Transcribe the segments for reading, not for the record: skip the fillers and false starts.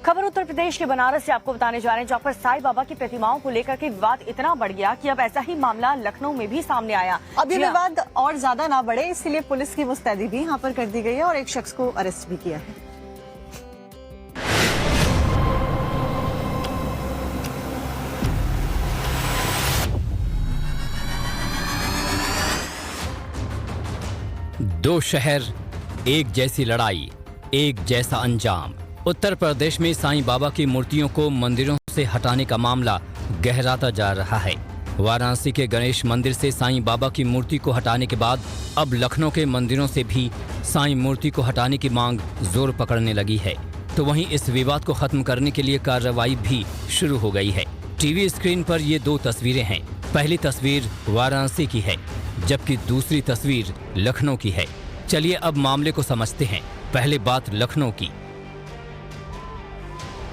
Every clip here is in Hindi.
खबर उत्तर प्रदेश के बनारस से आपको बताने जा रहे हैं, जहां पर साईं बाबा की प्रतिमाओं को लेकर के विवाद इतना बढ़ गया कि अब ऐसा ही मामला लखनऊ में भी सामने आया। अब ये विवाद और ज्यादा ना बढ़े, इसलिए पुलिस की मुस्तैदी भी यहाँ पर कर दी गई है और एक शख्स को अरेस्ट भी किया है। दो शहर, एक जैसी लड़ाई, एक जैसा अंजाम। उत्तर प्रदेश में साईं बाबा की मूर्तियों को मंदिरों से हटाने का मामला गहराता जा रहा है। वाराणसी के गणेश मंदिर से साईं बाबा की मूर्ति को हटाने के बाद अब लखनऊ के मंदिरों से भी साईं मूर्ति को हटाने की मांग जोर पकड़ने लगी है। तो वहीं इस विवाद को खत्म करने के लिए कार्रवाई भी शुरू हो गई है। टीवी स्क्रीन पर ये दो तस्वीरें हैं। पहली तस्वीर वाराणसी की है, जबकि दूसरी तस्वीर लखनऊ की है। चलिए अब मामले को समझते हैं। पहले बात लखनऊ की।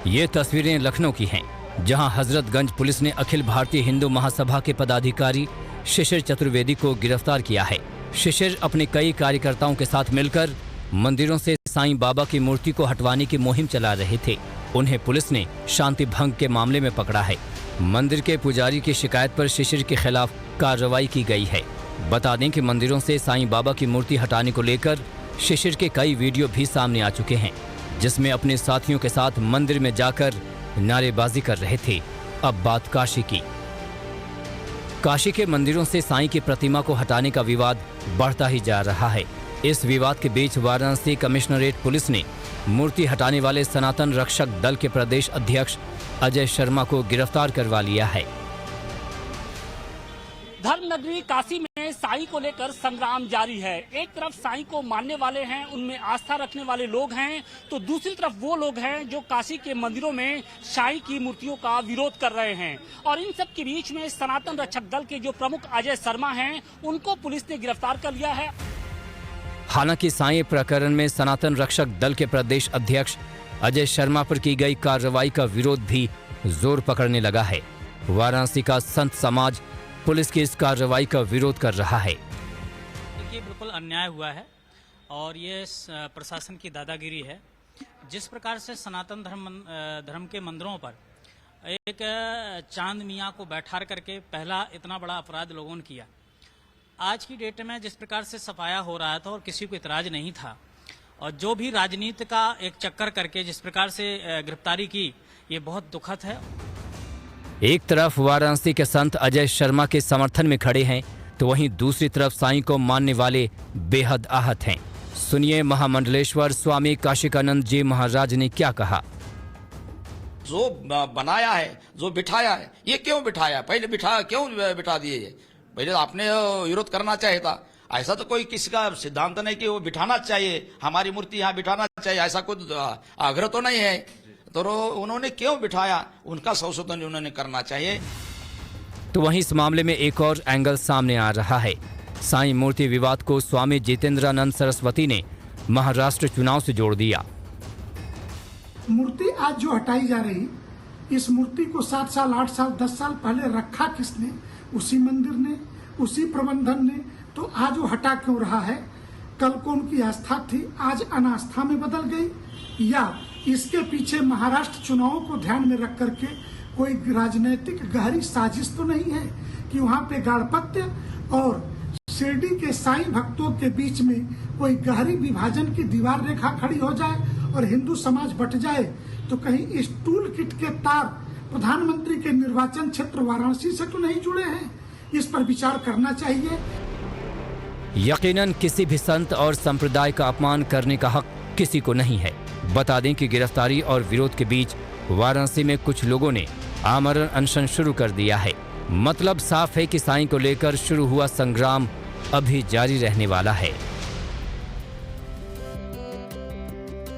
ये तस्वीरें लखनऊ की हैं, जहां हजरतगंज पुलिस ने अखिल भारतीय हिंदू महासभा के पदाधिकारी शिशिर चतुर्वेदी को गिरफ्तार किया है। शिशिर अपने कई कार्यकर्ताओं के साथ मिलकर मंदिरों से साईं बाबा की मूर्ति को हटवाने की मुहिम चला रहे थे। उन्हें पुलिस ने शांति भंग के मामले में पकड़ा है। मंदिर के पुजारी की शिकायत पर शिशिर के खिलाफ कार्रवाई की गई है। बता दें कि मंदिरों से साईं बाबा की मूर्ति हटाने को लेकर शिशिर के कई वीडियो भी सामने आ चुके हैं, जिसमें अपने साथियों के साथ मंदिर में जाकर नारेबाजी कर रहे थे। अब बात काशी की। काशी के मंदिरों से साईं की प्रतिमा को हटाने का विवाद बढ़ता ही जा रहा है। इस विवाद के बीच वाराणसी कमिश्नरेट पुलिस ने मूर्ति हटाने वाले सनातन रक्षक दल के प्रदेश अध्यक्ष अजय शर्मा को गिरफ्तार करवा लिया है। धर्म नगरी काशी में साईं को लेकर संग्राम जारी है। एक तरफ साईं को मानने वाले हैं, उनमें आस्था रखने वाले लोग हैं, तो दूसरी तरफ वो लोग हैं जो काशी के मंदिरों में साईं की मूर्तियों का विरोध कर रहे हैं। और इन सब के बीच में सनातन रक्षक दल के जो प्रमुख अजय शर्मा हैं, उनको पुलिस ने गिरफ्तार कर लिया है। हालांकि साईं प्रकरण में सनातन रक्षक दल के प्रदेश अध्यक्ष अजय शर्मा पर की गई कार्रवाई का विरोध भी जोर पकड़ने लगा है। वाराणसी का संत समाज पुलिस की इस कार्रवाई का विरोध कर रहा है। देखिए, बिल्कुल अन्याय हुआ है और ये प्रशासन की दादागिरी है। जिस प्रकार से सनातन धर्म के मंदिरों पर एक चांद मियाँ को बैठार करके पहला इतना बड़ा अपराध लोगों ने किया, आज की डेट में जिस प्रकार से सफाया हो रहा था और किसी को इतराज नहीं था, और जो भी राजनीति का एक चक्कर करके जिस प्रकार से गिरफ्तारी की, ये बहुत दुखद है। एक तरफ वाराणसी के संत अजय शर्मा के समर्थन में खड़े हैं, तो वहीं दूसरी तरफ साईं को मानने वाले बेहद आहत हैं। सुनिए महामंडलेश्वर स्वामी काशिकानंद जी महाराज ने क्या कहा। जो बनाया है, जो बिठाया है, ये क्यों बिठाया? पहले क्यों बिठा दिए? ये पहले आपने विरोध करना चाहिए था। ऐसा तो कोई किसी का सिद्धांत नहीं कि वो बिठाना चाहिए, हमारी मूर्ति यहाँ बिठाना चाहिए, ऐसा कोई आग्रह तो नहीं है। तो उन्होंने क्यों बिठाया, उनका संशोधन उन्होंने करना चाहिए। तो वहीं इस मामले में एक और एंगल सामने आ रहा है। साईं मूर्ति विवाद को स्वामी जितेंद्रानंद सरस्वती ने महाराष्ट्र चुनाव से जोड़ दिया। मूर्ति आज जो हटाई जा रही, इस मूर्ति को 7 साल 8 साल 10 साल पहले रखा किसने? उसी मंदिर ने, उसी प्रबंधन ने। तो आज वो हटा क्यों रहा है? कल को उनकी आस्था थी, आज अनास्था में बदल गई, या इसके पीछे महाराष्ट्र चुनावों को ध्यान में रख करके कोई राजनीतिक गहरी साजिश तो नहीं है कि वहां पे गाड़पत्य और शिरडी के साईं भक्तों के बीच में कोई गहरी विभाजन की दीवार रेखा खड़ी हो जाए और हिंदू समाज बट जाए? तो कहीं इस टूल किट के तार प्रधानमंत्री के निर्वाचन क्षेत्र वाराणसी से तो नहीं जुड़े हैं? इस पर विचार करना चाहिए। यकीनन किसी भी संत और संप्रदाय का अपमान करने का हक किसी को नहीं है। बता दें कि गिरफ्तारी और विरोध के बीच वाराणसी में कुछ लोगों ने आमरण अनशन शुरू कर दिया है। मतलब साफ है कि साईं को लेकर शुरू हुआ संग्राम अभी जारी रहने वाला है।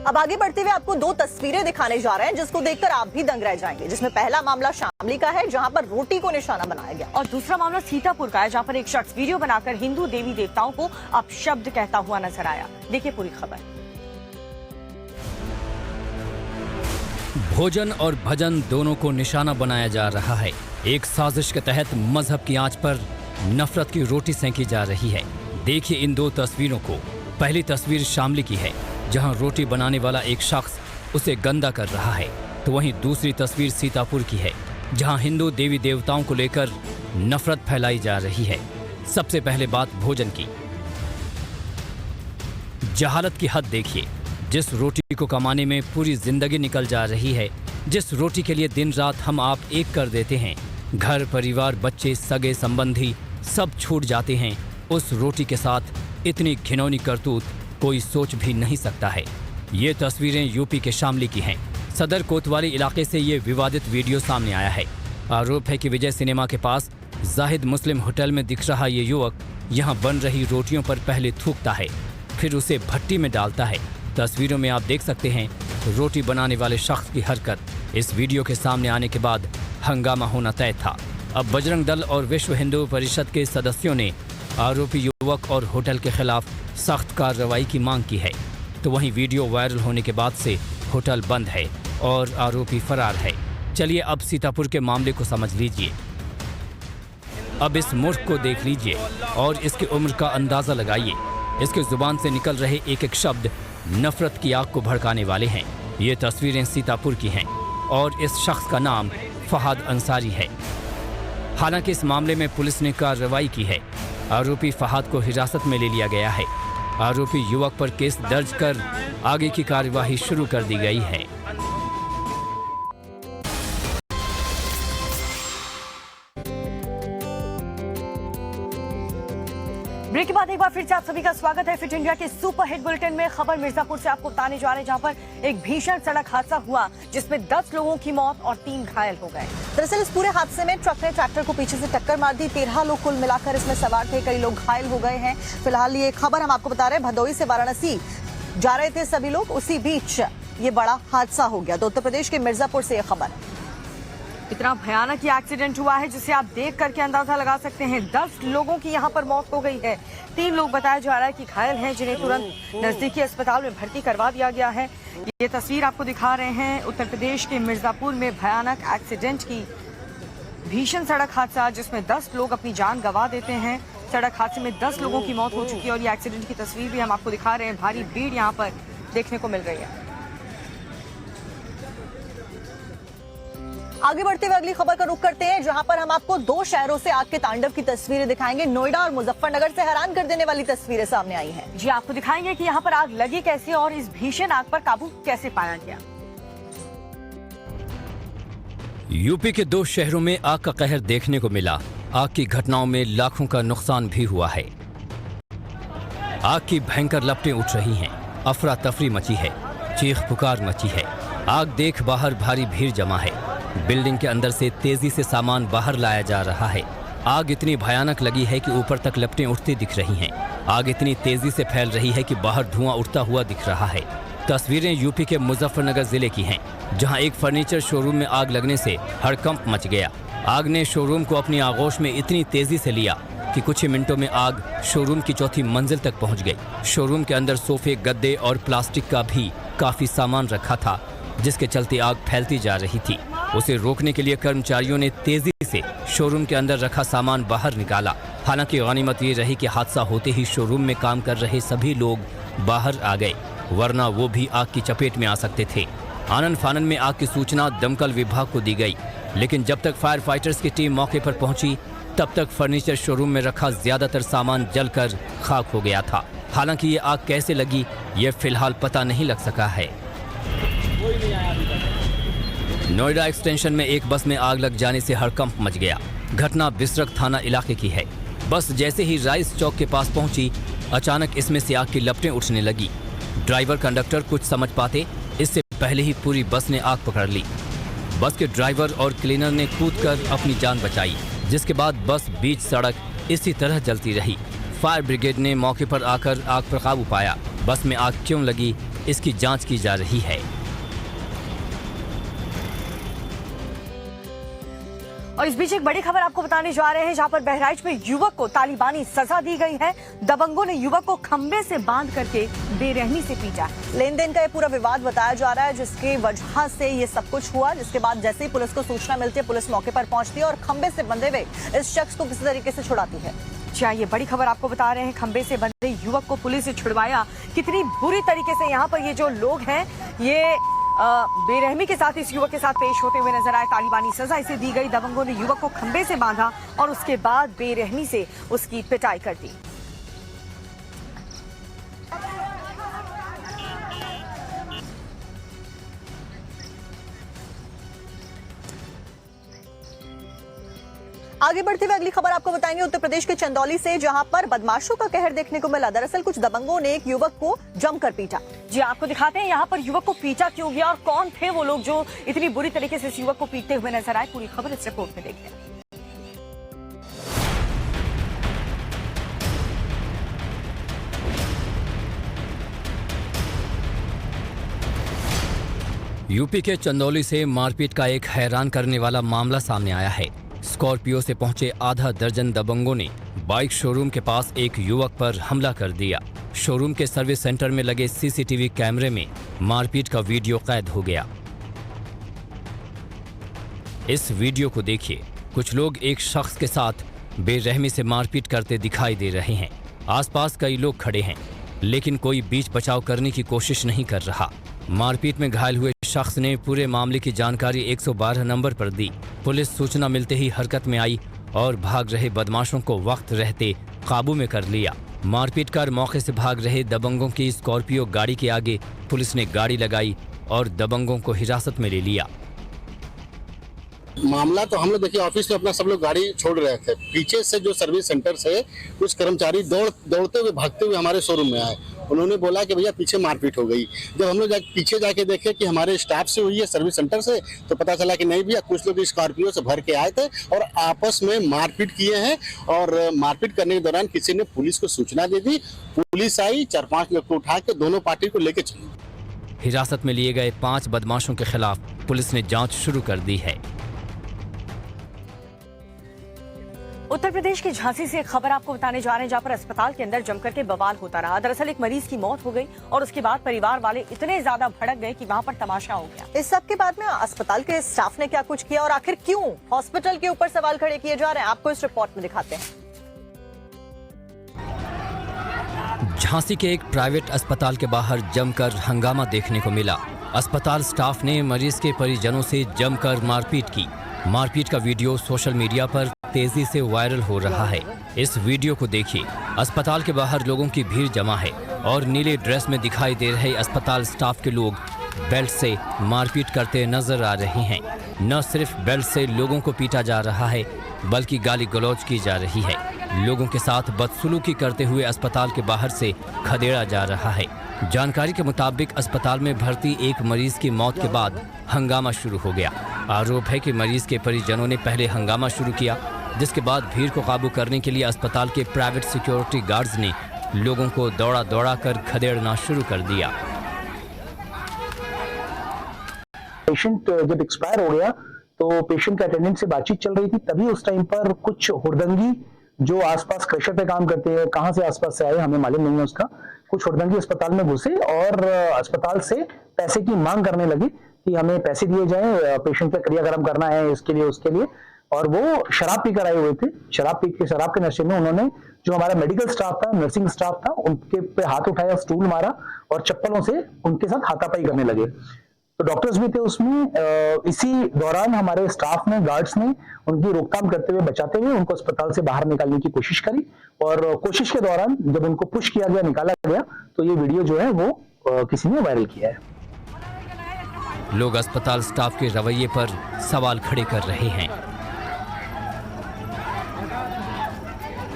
अब आगे बढ़ते हुए आपको दो तस्वीरें दिखाने जा रहे हैं, जिसको देखकर आप भी दंग रह जाएंगे। जिसमें पहला मामला शामली का है, जहां पर रोटी को निशाना बनाया गया, और दूसरा मामला सीतापुर का है, जहां पर एक शख्स वीडियो बनाकर हिंदू देवी देवताओं को अपशब्द कहता हुआ नजर आया। देखिए पूरी खबर। भोजन और भजन दोनों को निशाना बनाया जा रहा है। एक साजिश के तहत मजहब की आंच पर नफरत की रोटी सेंकी जा रही है। देखिए इन दो तस्वीरों को। पहली तस्वीर शामली की है, जहां रोटी बनाने वाला एक शख्स उसे गंदा कर रहा है, तो वहीं दूसरी तस्वीर सीतापुर की है, जहां हिंदू देवी देवताओं को लेकर नफरत फैलाई जा रही है। सबसे पहले बात भोजन की। जहालत की हद देखिए। जिस रोटी को कमाने में पूरी जिंदगी निकल जा रही है, जिस रोटी के लिए दिन रात हम आप एक कर देते हैं, घर परिवार बच्चे सगे संबंधी सब छूट जाते हैं, उस रोटी के साथ इतनी घिनौनी करतूत कोई सोच भी नहीं सकता है। ये तस्वीरें यूपी के शामली की हैं। सदर कोतवाली इलाके से ये विवादित वीडियो सामने आया है। आरोप है कि विजय सिनेमा के पास जाहिद मुस्लिम होटल में दिख रहा ये युवक यहाँ बन रही रोटियों पर पहले थूकता है, फिर उसे भट्टी में डालता है। तस्वीरों में आप देख सकते हैं रोटी बनाने वाले शख्स की हरकत। इस वीडियो के सामने आने के बाद हंगामा होना तय था। अब बजरंग दल और विश्व हिंदू परिषद के सदस्यों ने आरोपी युवक और होटल के खिलाफ सख्त कार्रवाई की मांग की है। तो वहीं वीडियो वायरल होने के बाद से होटल बंद है और आरोपी फरार है। चलिए अब सीतापुर के मामले को समझ लीजिए। अब इस मूर्ख को देख लीजिए और इसकी उम्र का अंदाजा लगाइए। इसके जुबान से निकल रहे एक एक शब्द नफरत की आग को भड़काने वाले हैं। ये तस्वीरें सीतापुर की हैं और इस शख्स का नाम फहाद अंसारी है। हालांकि इस मामले में पुलिस ने कार्रवाई की है। आरोपी फहाद को हिरासत में ले लिया गया है। आरोपी युवक पर केस दर्ज कर आगे की कार्यवाही शुरू कर दी गई है। ब्रेक के बाद एक बार फिर से आप सभी का स्वागत है फिट इंडिया के सुपर हिट बुलेटिन में। खबर मिर्जापुर से आपको बताने जा रहे हैं, जहां पर एक भीषण सड़क हादसा हुआ जिसमें 10 लोगों की मौत और 3 घायल हो गए। दरअसल इस पूरे हादसे में ट्रक ने ट्रैक्टर को पीछे से टक्कर मार दी। 13 लोग कुल मिलाकर इसमें सवार थे। कई लोग घायल हो गए हैं। फिलहाल ये खबर हम आपको बता रहे हैं, भदोही से वाराणसी जा रहे थे सभी लोग, उसी बीच ये बड़ा हादसा हो गया। तो उत्तर प्रदेश के मिर्जापुर से ये खबर। इतना भयानक ये एक्सीडेंट हुआ है जिसे आप देख करके अंदाजा लगा सकते हैं। 10 लोगों की यहाँ पर मौत हो गई है। 3 लोग बताया जा रहा है कि घायल हैं, जिन्हें तुरंत नजदीकी अस्पताल में भर्ती करवा दिया गया है। ये तस्वीर आपको दिखा रहे हैं उत्तर प्रदेश के मिर्जापुर में भयानक एक्सीडेंट की। भीषण सड़क हादसा जिसमें 10 लोग अपनी जान गंवा देते हैं। सड़क हादसे में 10 लोगों की मौत हो चुकी है और ये एक्सीडेंट की तस्वीर भी हम आपको दिखा रहे हैं। भारी भीड़ यहाँ पर देखने को मिल रही है। आगे बढ़ते हुए अगली खबर का रुख करते हैं, जहां पर हम आपको 2 शहरों से आग के तांडव की तस्वीरें दिखाएंगे। नोएडा और मुजफ्फरनगर से हैरान कर देने वाली तस्वीरें सामने आई हैं। जी, आपको दिखाएंगे कि यहाँ पर आग लगी कैसे और इस भीषण आग पर काबू कैसे पाया गया। यूपी के 2 शहरों में आग का कहर देखने को मिला। आग की घटनाओं में लाखों का नुकसान भी हुआ है। आग की भयंकर लपटें उठ रही हैं। अफरा तफरी मची है, चीख पुकार मची है। आग देख बाहर भारी भीड़ जमा है। बिल्डिंग के अंदर से तेजी से सामान बाहर लाया जा रहा है। आग इतनी भयानक लगी है कि ऊपर तक लपटें उठती दिख रही हैं। आग इतनी तेजी से फैल रही है कि बाहर धुआं उठता हुआ दिख रहा है। तस्वीरें यूपी के मुजफ्फरनगर जिले की हैं, जहां एक फर्नीचर शोरूम में आग लगने से हड़कंप मच गया। आग ने शोरूम को अपनी आगोश में इतनी तेजी से लिया कि कुछ ही मिनटों में आग शोरूम की 4थी मंजिल तक पहुंच गई। शोरूम के अंदर सोफे, गद्दे और प्लास्टिक का भी काफी सामान रखा था, जिसके चलते आग फैलती जा रही थी। उसे रोकने के लिए कर्मचारियों ने तेजी से शोरूम के अंदर रखा सामान बाहर निकाला। हालांकि गनीमत ये रही कि हादसा होते ही शोरूम में काम कर रहे सभी लोग बाहर आ गए, वरना वो भी आग की चपेट में आ सकते थे। आनन फानन में आग की सूचना दमकल विभाग को दी गई, लेकिन जब तक फायर फाइटर्स की टीम मौके पर पहुंची तब तक फर्नीचर शोरूम में रखा ज्यादातर सामान जलकर खाक हो गया था। हालांकि ये आग कैसे लगी ये फिलहाल पता नहीं लग सका है। नोएडा एक्सटेंशन में एक बस में आग लग जाने से हड़कंप मच गया। घटना बिसरक थाना इलाके की है। बस जैसे ही राइस चौक के पास पहुंची, अचानक इसमें से आग की लपटें उठने लगी। ड्राइवर कंडक्टर कुछ समझ पाते इससे पहले ही पूरी बस ने आग पकड़ ली। बस के ड्राइवर और क्लीनर ने कूदकर अपनी जान बचाई, जिसके बाद बस बीच सड़क इसी तरह जलती रही। फायर ब्रिगेड ने मौके पर आकर आग पर काबू पाया। बस में आग क्यों लगी इसकी जांच की जा रही है। और इस बीच एक बड़ी खबर आपको बताने जा रहे हैं, जहां पर बहराइच में युवक को तालिबानी सजा दी गई है। दबंगों ने युवक को खंबे से बांध करके बेरहमी से पीटा। लेन देन का ये पूरा विवाद बताया जा रहा है, जिसकी वजह से ये सब कुछ हुआ। जिसके बाद जैसे ही पुलिस को सूचना मिलती है, पुलिस मौके पर पहुंचती है और खंबे से बंधे हुए इस शख्स को किसी तरीके से छुड़ाती है। ये बड़ी खबर आपको बता रहे हैं, खंबे से बंधे युवक को पुलिस से छुड़वाया। कितनी बुरी तरीके से यहाँ पर ये जो लोग हैं ये बेरहमी के साथ इस युवक के साथ पेश होते हुए नजर आए। तालिबानी सजा इसे दी गई। दबंगों ने युवक को खंबे से बांधा और उसके बाद बेरहमी से उसकी पिटाई कर दी। आगे बढ़ते हुए अगली खबर आपको बताएंगे उत्तर प्रदेश के चंदौली से, जहां पर बदमाशों का कहर देखने को मिला। दरअसल कुछ दबंगों ने एक युवक को जमकर पीटा। जी आपको दिखाते हैं यहाँ पर युवक को पीटा क्यों गया और कौन थे वो लोग जो इतनी बुरी तरीके से इस युवक को पीटते हुए नजर आए। पूरी खबर इस रिपोर्ट में देखते हैं। यूपी के चंदौली से मारपीट का एक हैरान करने वाला मामला सामने आया है। स्कॉर्पियो से पहुंचे आधा दर्जन दबंगों ने बाइक शोरूम के पास एक युवक पर हमला कर दिया। शोरूम के सर्विस सेंटर में लगे सीसीटीवी कैमरे में मारपीट का वीडियो कैद हो गया। इस वीडियो को देखिए। कुछ लोग एक शख्स के साथ बेरहमी से मारपीट करते दिखाई दे रहे हैं। आसपास कई लोग खड़े हैं, लेकिन कोई बीच बचाव करने की कोशिश नहीं कर रहा। मारपीट में घायल हुए शख्स ने पूरे मामले की जानकारी 112 नंबर पर दी। पुलिस सूचना मिलते ही हरकत में आई और भाग रहे बदमाशों को वक्त रहते काबू में कर लिया। मारपीट कर मौके से भाग रहे दबंगों की स्कॉर्पियो गाड़ी के आगे पुलिस ने गाड़ी लगाई और दबंगों को हिरासत में ले लिया। मामला तो हम लोग देखिए ऑफिस में अपना सब लोग गाड़ी छोड़ रहे थे। पीछे से जो सर्विस सेंटर से कुछ कर्मचारी दौड़ते हुए भागते हुए हमारे शोरूम में आए। उन्होंने बोला कि भैया पीछे मारपीट हो गई। जब हम लोग पीछे जाके देखे कि हमारे स्टाफ से हुई है सर्विस सेंटर से, तो पता चला कि नहीं भैया, कुछ लोग स्कॉर्पियो से भर के आए थे और आपस में मारपीट किए हैं। और मारपीट करने के दौरान किसी ने पुलिस को सूचना दे दी। पुलिस आई, 4-5 लोग को उठा के दोनों पार्टी को लेके चली। हिरासत में लिए गए 5 बदमाशों के खिलाफ पुलिस ने जांच शुरू कर दी है। उत्तर प्रदेश के झांसी से एक खबर आपको बताने जा रहे हैं, जहां पर अस्पताल के अंदर जमकर के बवाल होता रहा। दरअसल एक मरीज की मौत हो गई और उसके बाद परिवार वाले इतने ज्यादा भड़क गए कि वहां पर तमाशा हो गया। इस सब के बाद में अस्पताल के स्टाफ ने क्या कुछ किया और आखिर क्यों हॉस्पिटल के ऊपर सवाल खड़े किए जा रहे हैं, आपको इस रिपोर्ट में दिखाते हैं। झांसी के एक प्राइवेट अस्पताल के बाहर जमकर हंगामा देखने को मिला। अस्पताल स्टाफ ने मरीज के परिजनों से जमकर मारपीट की। मारपीट का वीडियो सोशल मीडिया पर तेजी से वायरल हो रहा है। इस वीडियो को देखिए। अस्पताल के बाहर लोगों की भीड़ जमा है और नीले ड्रेस में दिखाई दे रहे अस्पताल स्टाफ के लोग बेल्ट से मारपीट करते नजर आ रहे हैं। न सिर्फ बेल्ट से लोगों को पीटा जा रहा है, बल्कि गाली गलौज की जा रही है। लोगों के साथ बदसलूकी करते हुए अस्पताल के बाहर से खदेड़ा जा रहा है। जानकारी के मुताबिक अस्पताल में भर्ती एक मरीज की मौत के बाद हंगामा शुरू हो गया। आरोप है कि मरीज के परिजनों ने पहले हंगामा शुरू किया, जिसके बाद भीड़ को काबू करने के लिए अस्पताल के प्राइवेट सिक्योरिटी गार्ड्स ने लोगों को दौड़ा दौड़ा कर खदेड़ना शुरू कर दिया। पेशेंट जब एक्सपायर हो गया तो पेशेंट के अटेंडेंट से बातचीत चल रही थी। तभी उस टाइम पर कुछ हुड़दंगी जो आसपास क्रशर पे काम करते हैं, कहां से आसपास से आए हमें मालूम नहीं है उसका, कुछ हुड़दंगी अस्पताल में घुसे और अस्पताल से पैसे की मांग करने लगे कि हमें पैसे दिए जाएं, पेशेंट पे क्रियाक्रम करना है, इसके लिए उसके लिए। और वो शराब पीकर आए हुए थे। शराब के नशे में उन्होंने जो हमारा मेडिकल स्टाफ था, नर्सिंग स्टाफ था, उनके पे हाथ उठाया, स्टूल मारा और चप्पलों से उनके साथ हाथापाई करने लगे। तो डॉक्टर्स भी थे उसमें। इसी दौरान हमारे स्टाफ ने, गार्ड्स ने उनकी रोकथाम करते हुए, बचाते हुए उनको अस्पताल से बाहर निकालने की कोशिश करी। और कोशिश के दौरान जब उनको पुश किया गया, निकाला गया, तो ये वीडियो जो है वो किसी ने वायरल किया है। लोग अस्पताल स्टाफ के रवैये पर सवाल खड़े कर रहे हैं।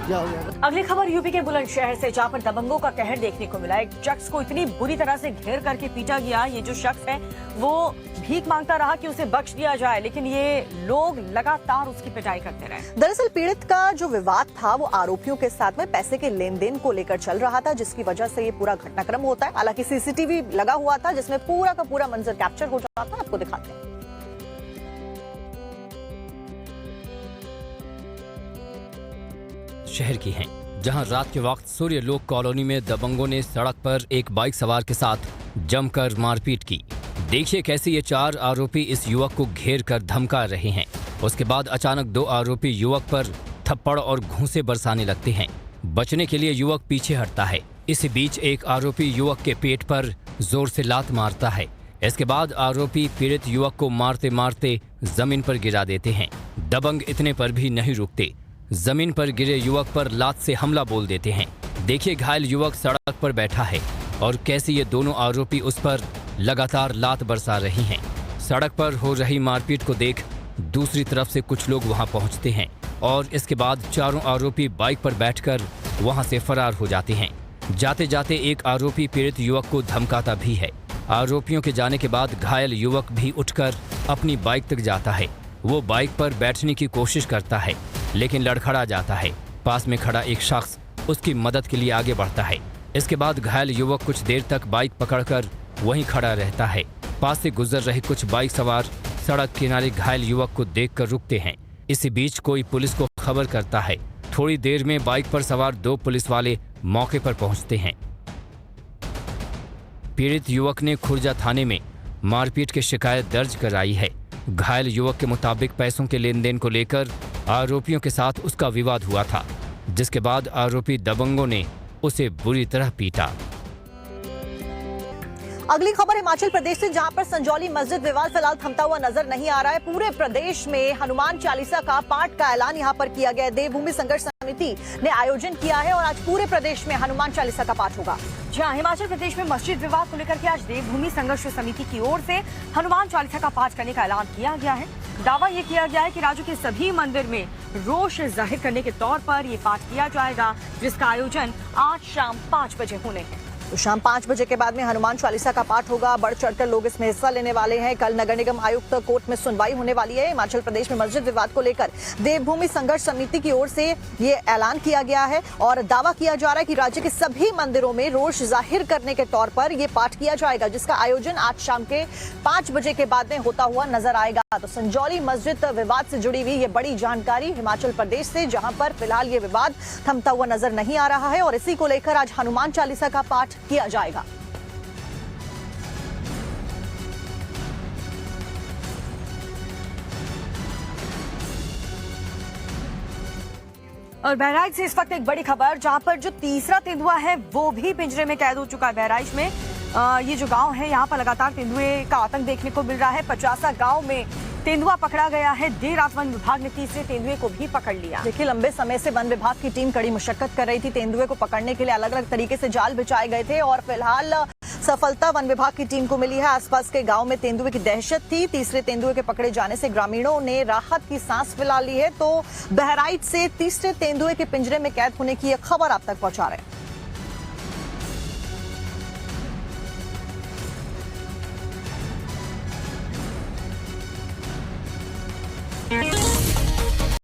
अगली खबर यूपी के बुलंदशहर से, जहां पर दबंगों का कहर देखने को मिला। एक शख्स को इतनी बुरी तरह से घेर करके पीटा गया। ये जो शख्स है वो भीख मांगता रहा कि उसे बख्श दिया जाए, लेकिन ये लोग लगातार उसकी पिटाई करते रहे। दरअसल पीड़ित का जो विवाद था वो आरोपियों के साथ में पैसे के लेन देन को लेकर चल रहा था, जिसकी वजह से ये पूरा घटनाक्रम होता है। हालांकि सीसीटीवी लगा हुआ था जिसमें पूरा का पूरा मंजर कैप्चर हो जाता था। आपको दिखाते हैं। शहर की हैं, जहां रात के वक्त सूर्यलोक कॉलोनी में दबंगों ने सड़क पर एक बाइक सवार के साथ जमकर मारपीट की। देखिए कैसे ये 4 आरोपी इस युवक को घेर कर धमका रहे हैं। उसके बाद अचानक 2 आरोपी युवक पर थप्पड़ और घूंसे बरसाने लगते हैं। बचने के लिए युवक पीछे हटता है। इसी बीच एक आरोपी युवक के पेट पर जोर से लात मारता है। इसके बाद आरोपी पीड़ित युवक को मारते मारते जमीन पर गिरा देते हैं। दबंग इतने पर भी नहीं रुकते, जमीन पर गिरे युवक पर लात से हमला बोल देते हैं। देखिए घायल युवक सड़क पर बैठा है और कैसे ये दोनों आरोपी उस पर लगातार लात बरसा रही हैं। सड़क पर हो रही मारपीट को देख दूसरी तरफ से कुछ लोग वहां पहुंचते हैं और इसके बाद चारों आरोपी बाइक पर बैठकर वहां से फरार हो जाते हैं। जाते जाते एक आरोपी पीड़ित युवक को धमकाता भी है। आरोपियों के जाने के बाद घायल युवक भी उठकर अपनी बाइक तक जाता है। वो बाइक पर बैठने की कोशिश करता है लेकिन लड़खड़ा जाता है। पास में खड़ा एक शख्स उसकी मदद के लिए आगे बढ़ता है। इसके बाद घायल युवक कुछ देर तक बाइक पकड़कर वहीं खड़ा रहता है। पास से गुजर रहे कुछ बाइक सवार सड़क किनारे घायल युवक को देखकर रुकते हैं। इसी बीच कोई पुलिस को खबर करता है। थोड़ी देर में बाइक पर सवार 2 पुलिस वाले मौके पर पहुंचते हैं। पीड़ित युवक ने खुर्जा थाने में मारपीट की शिकायत दर्ज कराई है। घायल युवक के मुताबिक पैसों के लेन देन को लेकर आरोपियों के साथ उसका विवाद हुआ था, जिसके बाद आरोपी दबंगों ने उसे बुरी तरह पीटा। अगली खबर हिमाचल प्रदेश से, जहां पर संजौली मस्जिद विवाद फिलहाल थमता हुआ नजर नहीं आ रहा है। पूरे प्रदेश में हनुमान चालीसा का पाठ का ऐलान यहां पर किया गया है। देवभूमि संघर्ष समिति ने आयोजन किया है और आज पूरे प्रदेश में हनुमान चालीसा का पाठ होगा। जी हाँ, हिमाचल प्रदेश में मस्जिद विवाद को लेकर के आज देवभूमि संघर्ष समिति की ओर से हनुमान चालीसा का पाठ करने का ऐलान किया गया है। दावा ये किया गया है कि राज्य के सभी मंदिर में रोष जाहिर करने के तौर पर ये पाठ किया जाएगा, जिसका आयोजन आज शाम 5 बजे होने हैं। तो शाम 5 बजे के बाद में हनुमान चालीसा का पाठ होगा। बढ़ चढ़कर लोग इसमें हिस्सा लेने वाले हैं। कल नगर निगम आयुक्त कोर्ट में सुनवाई होने वाली है। हिमाचल प्रदेश में मस्जिद विवाद को लेकर देवभूमि संघर्ष समिति की ओर से ये ऐलान किया गया है और दावा किया जा रहा है कि राज्य के सभी मंदिरों में रोष जाहिर करने के तौर पर ये पाठ किया जाएगा, जिसका आयोजन आज शाम के 5 बजे के बाद में होता हुआ नजर आएगा। तो संजौली मस्जिद विवाद से जुड़ी हुई ये बड़ी जानकारी हिमाचल प्रदेश से, जहां पर फिलहाल ये विवाद थमता हुआ नजर नहीं आ रहा है और इसी को लेकर आज हनुमान चालीसा का पाठ किया जाएगा। और बहराइच से इस वक्त एक बड़ी खबर, जहां पर जो तीसरा तेंदुआ है वो भी पिंजरे में कैद हो चुका है। बहराइच में ये जो गांव है, यहाँ पर लगातार तेंदुए का आतंक देखने को मिल रहा है। 50 गांव में तेंदुआ पकड़ा गया है। देर रात वन विभाग ने तीसरे तेंदुए को भी पकड़ लिया। देखिए, लंबे समय से वन विभाग की टीम कड़ी मशक्कत कर रही थी। तेंदुए को पकड़ने के लिए अलग अलग तरीके से जाल बिछाए गए थे और फिलहाल सफलता वन विभाग की टीम को मिली है। आसपास के गांव में तेंदुए की दहशत थी। तीसरे तेंदुए के पकड़े जाने से ग्रामीणों ने राहत की सांस फैला ली है। तो बहराइच से तीसरे तेंदुए के पिंजरे में कैद होने की यह खबर आप तक पहुंचा रहे हैं।